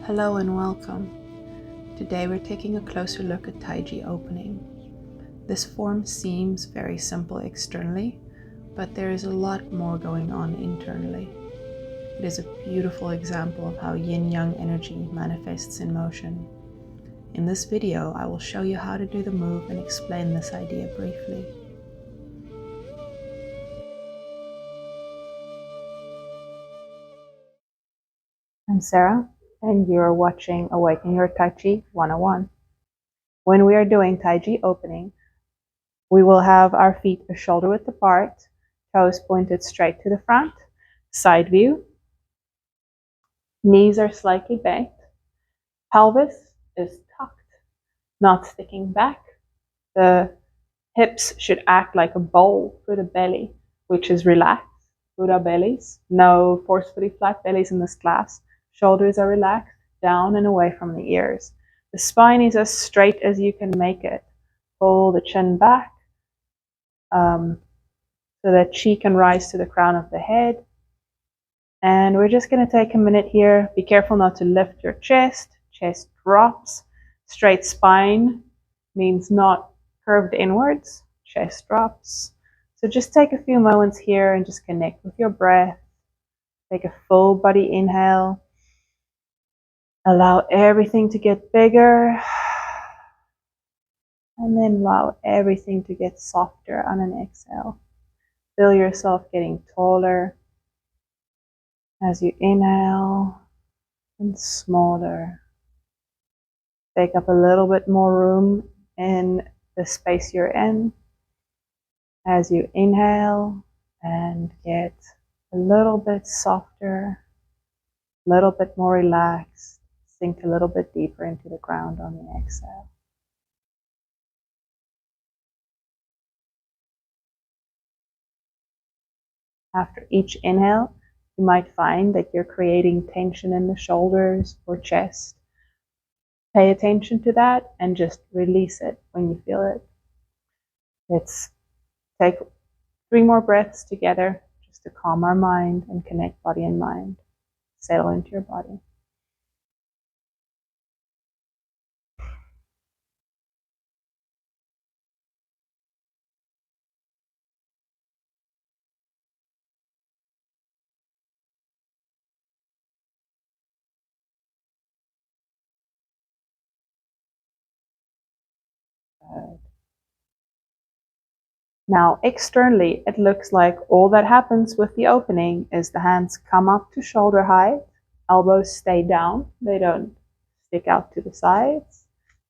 Hello and welcome. Today we're taking a closer look at Taiji opening. This form seems very simple externally, but there is a lot more going on internally. It is a beautiful example of how yin-yang energy manifests in motion. In this video, I will show you how to do the move and explain this idea briefly. I'm Sarah, and you're watching Awaken Your Tai Chi 101. When we are doing Taiji opening, we will have our feet a shoulder width apart, toes pointed straight to the front, side view. Knees are slightly bent. Pelvis is tucked, not sticking back. The hips should act like a bowl for the belly, which is relaxed. Buddha bellies. No forcefully flat bellies in this class. Shoulders are relaxed, down and away from the ears. The spine is as straight as you can make it. Pull the chin back so that chi can rise to the crown of the head. And we're just going to take a minute here. Be careful not to lift your chest. Chest drops. Straight spine means not curved inwards. Chest drops. So just take a few moments here and just connect with your breath. Take a full body inhale. Allow everything to get bigger. And then allow everything to get softer on an exhale. Feel yourself getting taller as you inhale and smaller. Take up a little bit more room in the space you're in as you inhale and get a little bit softer, a little bit more relaxed. Sink a little bit deeper into the ground on the exhale. After each inhale, you might find that you're creating tension in the shoulders or chest. Pay attention to that and just release it when you feel it. Let's take 3 more breaths together just to calm our mind and connect body and mind. Settle into your body. Good. Now, externally, it looks like all that happens with the opening is the hands come up to shoulder height, elbows stay down, they don't stick out to the sides,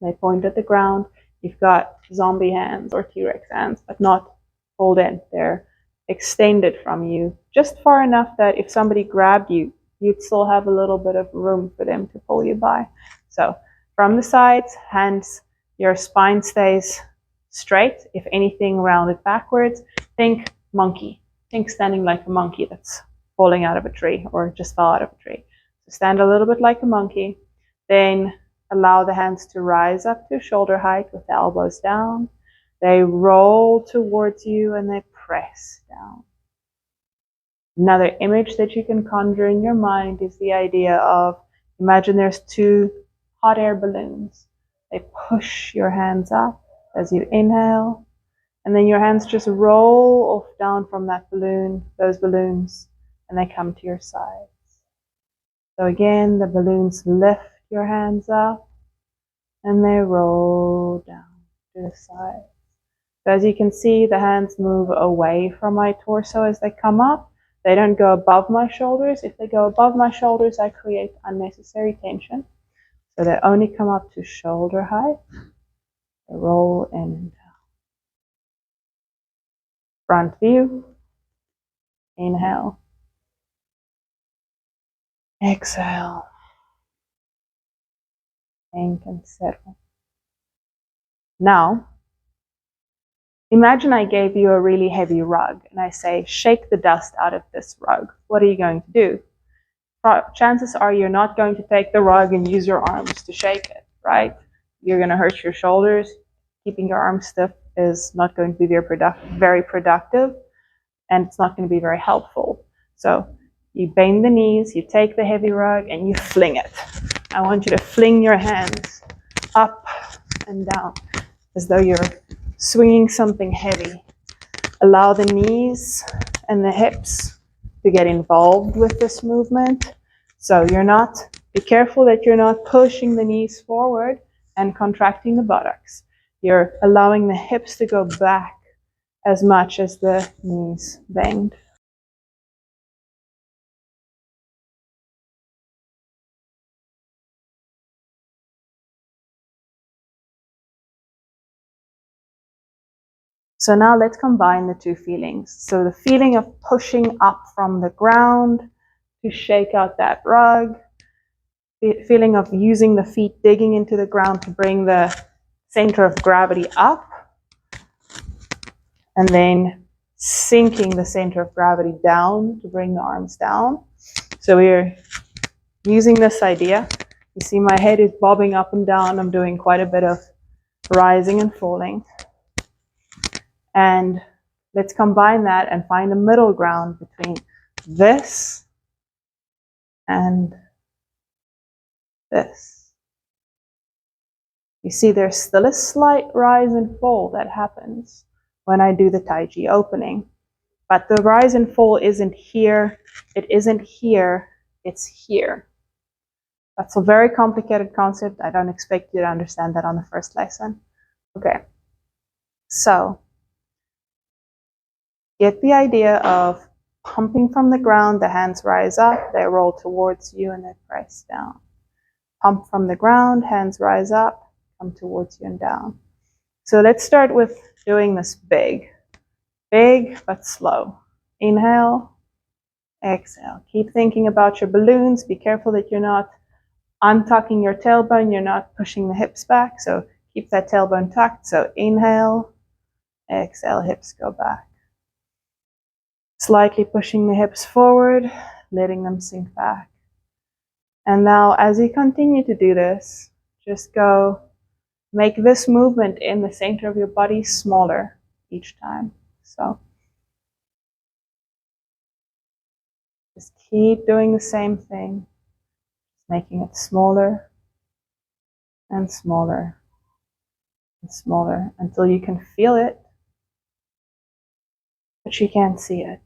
they point at the ground. You've got zombie hands or T-Rex hands, but not pulled in. They're extended from you, just far enough that if somebody grabbed you, you'd still have a little bit of room for them to pull you by. So from the sides, hands, your spine stays straight, if anything rounded backwards. Think monkey. Think standing like a monkey that's falling out of a tree or just fell out of a tree. So stand a little bit like a monkey. Then allow the hands to rise up to shoulder height with the elbows down. They roll towards you and they press down. Another image that you can conjure in your mind is the idea of, imagine there's 2 hot air balloons. They push your hands up as you inhale, and then your hands just roll off down from that balloon, those balloons, and they come to your sides. So again, the balloons lift your hands up, and they roll down to the sides. So as you can see, the hands move away from my torso as they come up. They don't go above my shoulders. If they go above my shoulders, I create unnecessary tension. So they only come up to shoulder height. They roll in and down. Front view. Inhale. Exhale. Think and settle. Now, imagine I gave you a really heavy rug and I say, shake the dust out of this rug. What are you going to do? Chances are you're not going to take the rug and use your arms to shake it, right? You're going to hurt your shoulders. Keeping your arms stiff is not going to be very productive, and it's not going to be very helpful. So You bend the knees, you take the heavy rug, and you fling it. I want you to fling your hands up and down as though you're swinging something heavy. Allow the knees and the hips to get involved with this movement. So be careful that you're not pushing the knees forward and contracting the buttocks. You're allowing the hips to go back as much as the knees bend. So now let's combine the two feelings. So the feeling of pushing up from the ground to shake out that rug, the feeling of using the feet digging into the ground to bring the center of gravity up, and then sinking the center of gravity down to bring the arms down. So we're using this idea. You see my head is bobbing up and down. I'm doing quite a bit of rising and falling. And let's combine that and find a middle ground between this and this. You see there's still a slight rise and fall that happens when I do the Tai Chi opening. But the rise and fall isn't here, it isn't here, it's here. That's a very complicated concept. I don't expect you to understand that on the first lesson. Okay, so get the idea of pumping from the ground, the hands rise up, they roll towards you and they press down. Pump from the ground, hands rise up, come towards you and down. So let's start with doing this big but slow. Inhale, exhale. Keep thinking about your balloons. Be careful that you're not untucking your tailbone, you're not pushing the hips back. So keep that tailbone tucked. So inhale, exhale, hips go back. Slightly pushing the hips forward, letting them sink back. And now as you continue to do this, just go make this movement in the center of your body smaller each time. So just keep doing the same thing, making it smaller and smaller and smaller until you can feel it, but you can't see it.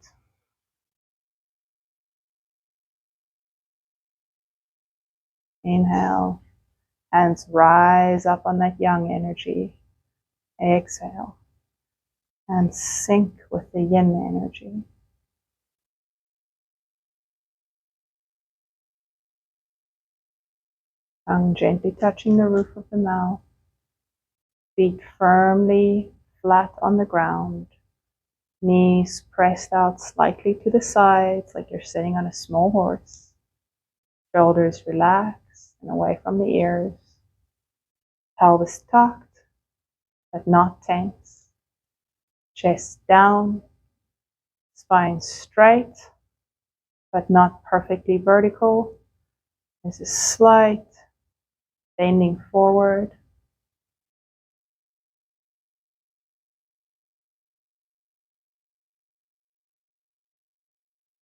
Inhale, hands rise up on that yang energy. Exhale, and sink with the yin energy. Tongue gently touching the roof of the mouth. Feet firmly flat on the ground. Knees pressed out slightly to the sides like you're sitting on a small horse. Shoulders relaxed and away from the ears. Pelvis tucked, but not tense. Chest down. Spine straight, but not perfectly vertical. This is slight bending forward.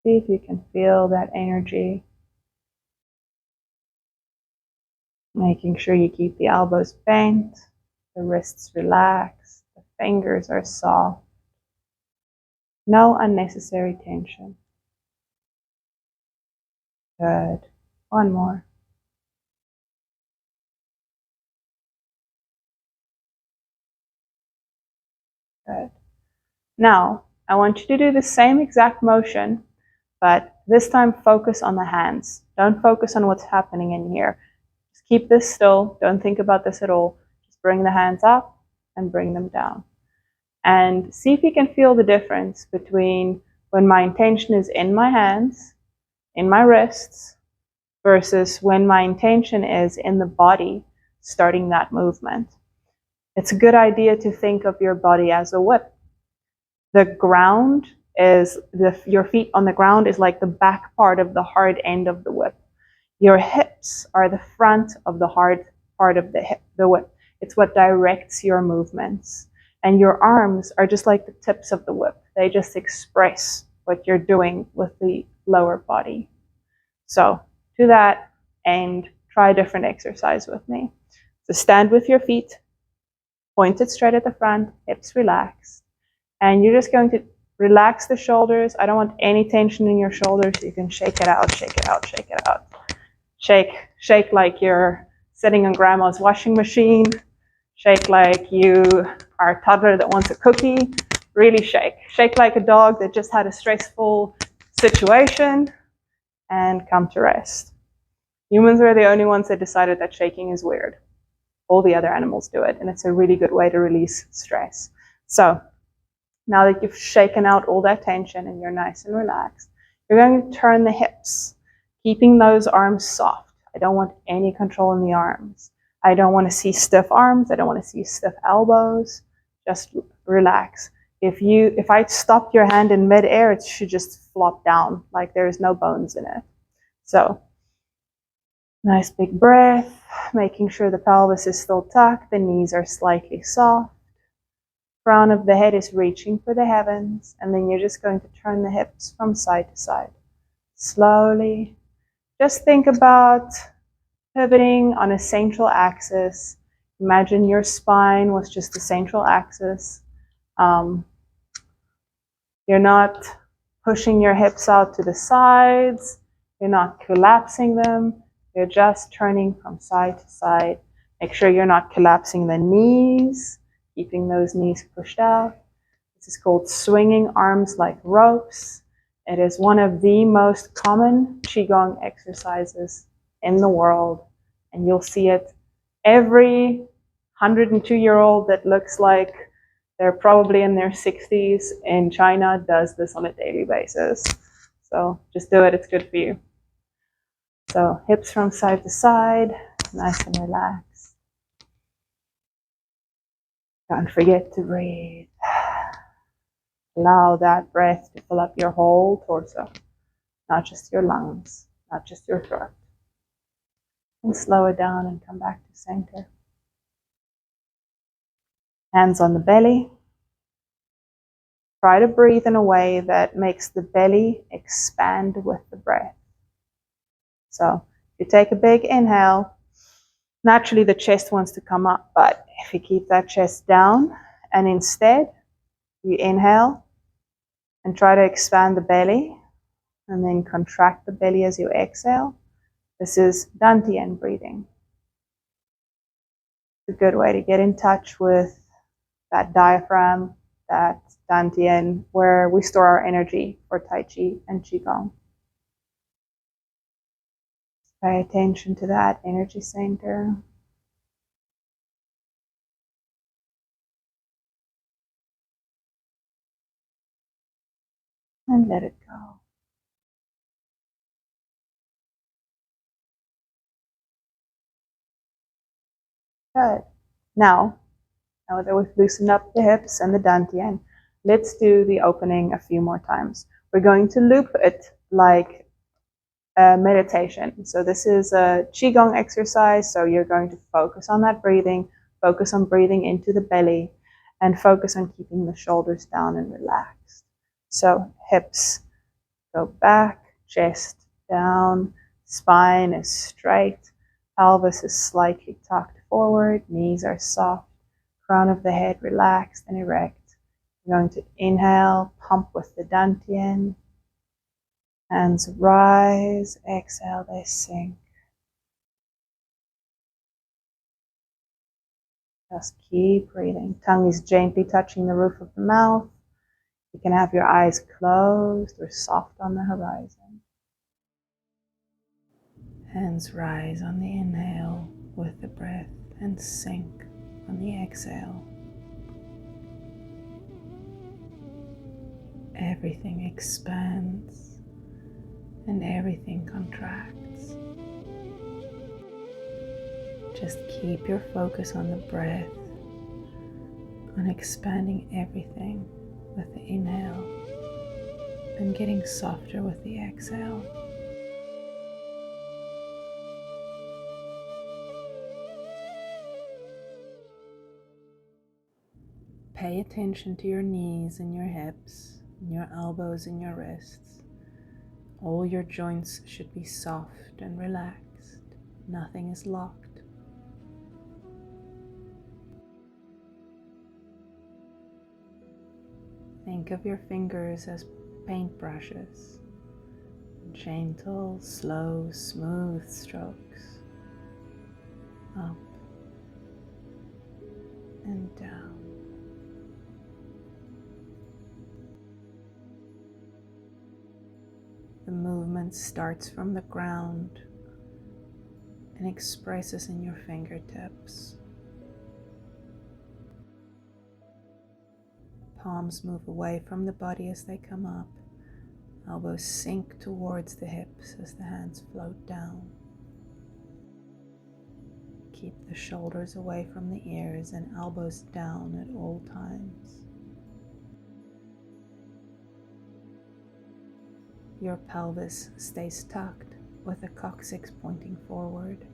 See if you can feel that energy. Making sure you keep the elbows bent, the wrists relaxed, the fingers are soft. No unnecessary tension. Good. One more. Good. Now, I want you to do the same exact motion, but this time focus on the hands. Don't focus on what's happening in here. Just keep this still. Don't think about this at all. Just bring the hands up and bring them down. And see if you can feel the difference between when my intention is in my hands, in my wrists, versus when my intention is in the body, starting that movement. It's a good idea to think of your body as a whip. The ground is, your feet on the ground is like the back part of the hard end of the whip. Your hips are the front of the hard part of the whip. It's what directs your movements. And your arms are just like the tips of the whip. They just express what you're doing with the lower body. So do that and try a different exercise with me. So stand with your feet pointed straight at the front, hips relaxed. And you're just going to relax the shoulders. I don't want any tension in your shoulders. You can shake it out, shake it out, shake it out. Shake like you're sitting on grandma's washing machine. Shake like you are a toddler that wants a cookie. Really shake. Shake like a dog that just had a stressful situation and come to rest. Humans are the only ones that decided that shaking is weird. All the other animals do it, and it's a really good way to release stress. So now that you've shaken out all that tension and you're nice and relaxed, you're going to turn the hips, keeping those arms soft. I don't want any control in the arms. I don't want to see stiff arms. I don't want to see stiff elbows. Just relax. If I stopped your hand in midair, it should just flop down like there's no bones in it. So nice big breath, making sure the pelvis is still tucked, the knees are slightly soft. Crown of the head is reaching for the heavens, and then you're just going to turn the hips from side to side. Slowly. Just think about pivoting on a central axis. Imagine your spine was just the central axis. You're not pushing your hips out to the sides. You're not collapsing them. You're just turning from side to side. Make sure you're not collapsing the knees, keeping those knees pushed out. This is called swinging arms like ropes. It is one of the most common Qigong exercises in the world, and you'll see it every 102-year-old that looks like they're probably in their 60s in China does this on a daily basis. So just do it, it's good for you. So hips from side to side, nice and relaxed. Don't forget to breathe. Allow that breath to fill up your whole torso, not just your lungs, not just your throat. And slow it down and come back to center. Hands on the belly. Try to breathe in a way that makes the belly expand with the breath. So if you take a big inhale, naturally the chest wants to come up, but if you keep that chest down and instead you inhale and try to expand the belly and then contract the belly as you exhale, this is Dantian breathing. It's a good way to get in touch with that diaphragm, that Dantian, where we store our energy for Tai Chi and Qigong. Pay attention to that energy center. And let it go. Good. Now that we've loosened up the hips and the dantian, let's do the opening a few more times. We're going to loop it like a meditation. So this is a Qigong exercise, so you're going to focus on that breathing, focus on breathing into the belly, and focus on keeping the shoulders down and relaxed. So hips go back, chest down, spine is straight, pelvis is slightly tucked forward, knees are soft, crown of the head relaxed and erect. You're going to inhale, pump with the dantian. Hands rise, exhale, they sink. Just keep breathing. Tongue is gently touching the roof of the mouth. You can have your eyes closed or soft on the horizon. Hands rise on the inhale with the breath and sink on the exhale. Everything expands and everything contracts. Just keep your focus on the breath, on expanding everything with the inhale and getting softer with the exhale. Pay attention to your knees and your hips, and your elbows and your wrists. All your joints should be soft and relaxed. Nothing is locked. Think of your fingers as paintbrushes. Gentle, slow, smooth strokes. Up and down. The movement starts from the ground and expresses in your fingertips. Palms move away from the body as they come up. Elbows sink towards the hips as the hands float down. Keep the shoulders away from the ears and elbows down at all times. Your pelvis stays tucked with the coccyx pointing forward.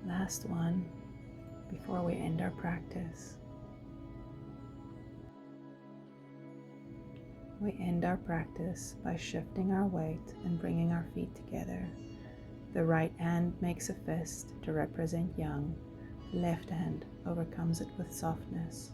Last one before we end our practice. We end our practice by shifting our weight and bringing our feet together. The right hand makes a fist to represent yang. The left hand overcomes it with softness.